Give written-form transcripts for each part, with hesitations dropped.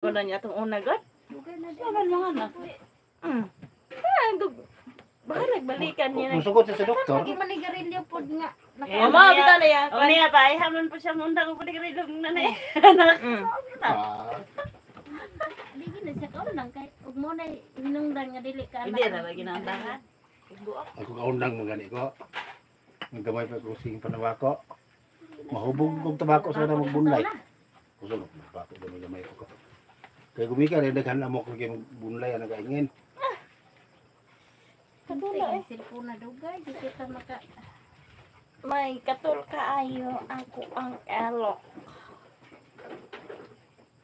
Wala niya itong una, God. Dugay na di. Wala mga anak. Baka nagbalikan niya. Musukot sa doktor. Lagi manigarilyo pod nga. Mama, bita na yan. O niya pa, ihamon po siya mundang ko pwede ka rin nanay. Dili na siya kaunang kay ug mo na hinungdan nga dili ka Hindi na ba ginaundangan? Ako kaundang mo gani ko. Naggamay pa ko sing panawako. Mahubog kong tabako sa na magbunlay. Kuso no, tabako gamay ko. Kaya gumika rin daghan amok kay bunlay ang nagaingin. Katula eh. Cellphone na dugay di kita maka May katul kaayo ako ang elok.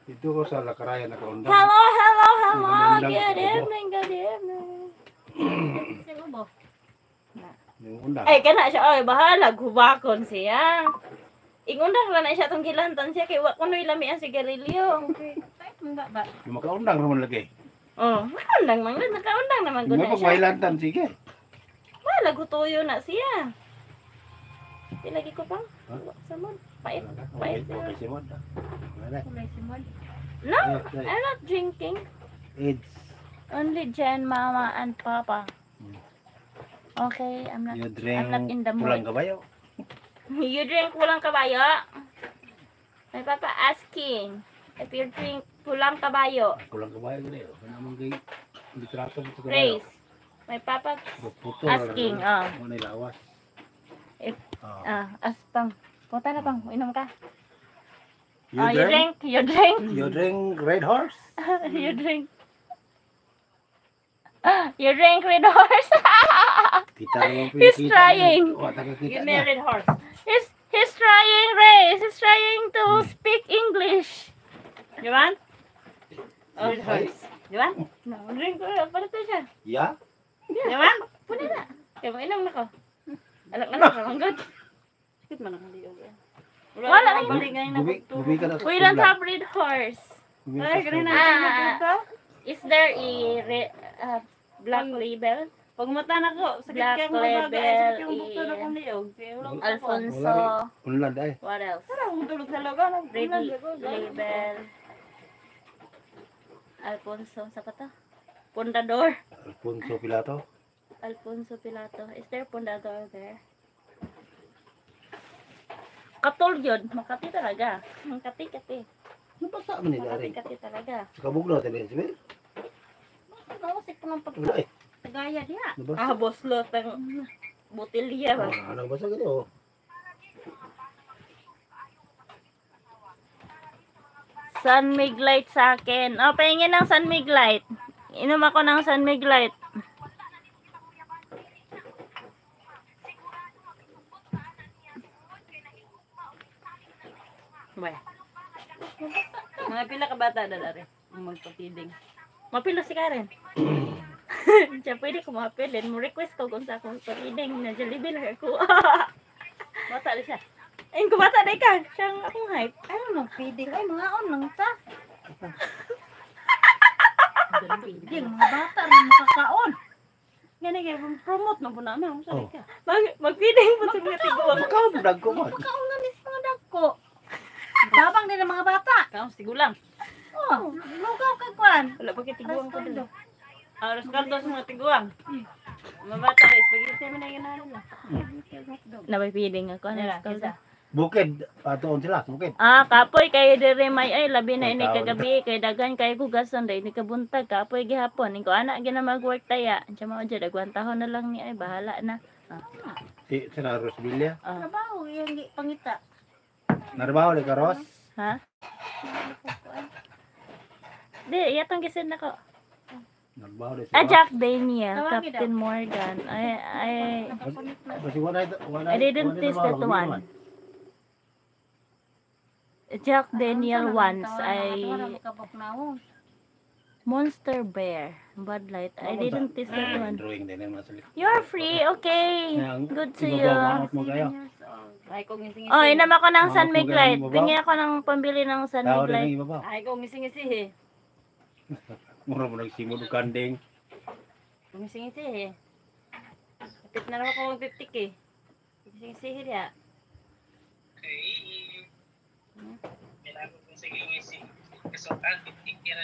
Dito ko sa Lakaraya na kaundang. Hello. Magandang Good ubo. evening, good evening. sing ubo. Yung undang. Ay, kana siya. Ay, bahala. Gubakon siya. Ingundang lang na siya itong gilantan siya. Kaya kuno'y lami ang sigarilyo. Okay. Kahit mga ba. Yung makaundang naman lagi. Oh, nakaundang man. Nakaundang naman ko Yung na siya. pagmailantan, sige. Wala, gutuyo na siya. Ilagi ko pang. Ha? Samod. Pait. Okay, okay, Simon. Wala. Kulay simod. No, I'm not drinking. AIDS. Only Jen, Mama, and Papa. Okay, I'm not. You drink I'm not in the mood. pulang kabayo. You drink pulang kabayo? My Papa asking if you drink pulang kabayo. Pulang kabayo gini. Ano naman kay litrato mo sa kabayo. Race. My Papa Putol. asking, Ano lawas. If, Ah. pang. Punta na pang, inom ka. You You drink? drink? You drink? You drink Red Horse? You drink? You drink Red Horse? Kita naman He's trying. Give me a red horse. He's trying, Race. He's trying to speak English. You want? Red Horse. You want? No, drink ko. Palit na siya. Yeah? You want? Puna na. Kaya mo inom na ko. Alak na lang. Ang good. Bakit man ang liog yan? Wala na balik ngayon na Bumi ka na sa We don't ulan. have Red Horse. Bumi ka Ay, sa ganun ulan. na dito. Is there a black label? Pag mata na ko, sakit Black kaya mga bagay. Sakit yung label bukto na kong liog. Kaya wala ko Alfonso. Ulan ay. What else? Sarang kung tulog sa loga. Red label. Alfonso. Sa kata? Pundador. Alfonso Pilato. Alfonso Pilato. Is there Pundador there? Katol yun. Makati talaga. Makati-kati. Ano pa sa amin nila rin? Makati-kati talaga. Sa kabugnaw tayo rin. Sabi? Gawasik po ng Wala eh. pagtagaya diha. Nabasa. Boslot ang botilya ba? Ano ba sa ganito? Sun Mig Light sa akin. Oh, pahingin ng Sun Mig Light. Inom ako ng Sun Mig Light. Wala. Mga pila ka bata na rin. Ang magpapiding. Mapilo si Karen. Siya pwede ko mapilin. Mo request ko kung sa akong pagiding na Jollibee lang ako. Bata rin siya. Ayun ko bata na ka. Siyang akong hype. Ano nang feeding ay mga on lang ta. Feeding mga bata rin makakaon. Gani kaya promote na po namin. Ang sorry ka. Mag-feeding po sa mga tiguan. Makabulag ko man. Makaon nga nis mga dagko. Babang din ang mga bata. Kaong sigulang. Oh, lugaw kay kwan. Wala pa kay tiguan ko dito. Aros kaldo sa mga tiguang. Mga bata kay spaghetti mo na ganahan nila. Nabay feeding ako. Nila, isa. Bukid. Patuon sila. Bukid. Kapoy kayo dire may ay labi na ini kagabi kay dagan kay hugason dai ni kabuntag kapoy gihapon ning ko anak gina mag-work taya. Ansa mao jud dagwan tahon na lang ni ay bahala na. Si Sina Rosbilia. Trabaho yung pangita. Narbaho ni Karos. Ha? Di, yatong gisin na ko. Narbaho ni Jack Daniel, Tawagin Captain Morgan. I Kasi wala I didn't taste that one. Jack Daniel once. Monster Bear. Bud Light. I didn't taste that one. Drawing din naman sa You're free. Okay. Good to you. mo kayo. Ay kong ngising-ngisi. Oh, inam ako ng San Mig Mga Light. kung Tingi ako ng pambili ng San Tao Mig din Light. ang iba ba? Ay kong ngising-ngisi eh. Mura mo nagsimod o kanding. Kong ngising-ngisi eh. Kapit na naman ko 50k eh. Ngising-ngisi ya. Kasukan, 50 kira